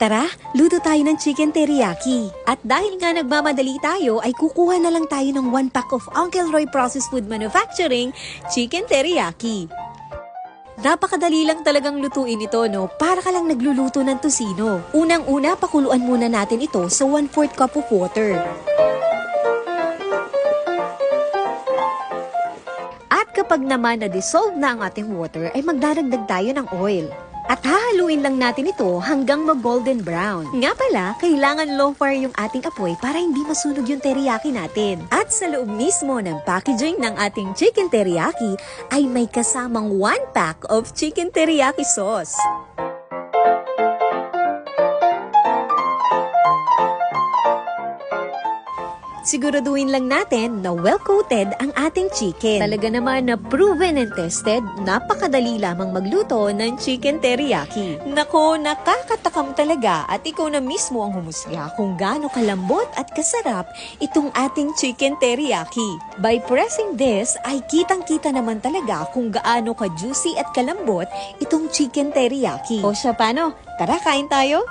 Tara, luto tayo ng chicken teriyaki. At dahil nga nagmamadali tayo, ay kukuha na lang tayo ng 1 pack of Uncle Roy Processed Food Manufacturing chicken teriyaki. Napakadali lang talagang lutuin ito, no? Para ka lang nagluluto ng tosino. Unang-una, pakuluan muna natin ito sa 1/4 cup of water. At kapag naman na-dissolve na ang ating water, ay magdaragdag tayo ng oil. At hahaluin lang natin ito hanggang mag-golden brown. Nga pala, kailangan low fire yung ating apoy para hindi masunog yung teriyaki natin. At sa loob mismo ng packaging ng ating chicken teriyaki ay may kasamang 1 pack of chicken teriyaki sauce. Siguraduhin lang natin na well-coated ang ating chicken. Talaga naman na proven and tested, napakadali lamang magluto ng chicken teriyaki. Nako, nakakatakam talaga at ikaw na mismo ang humusga kung gaano kalambot at kasarap itong ating chicken teriyaki. By pressing this, ay kitang-kita naman talaga kung gaano ka-juicy at kalambot itong chicken teriyaki. O siya, paano? Tara, kain tayo!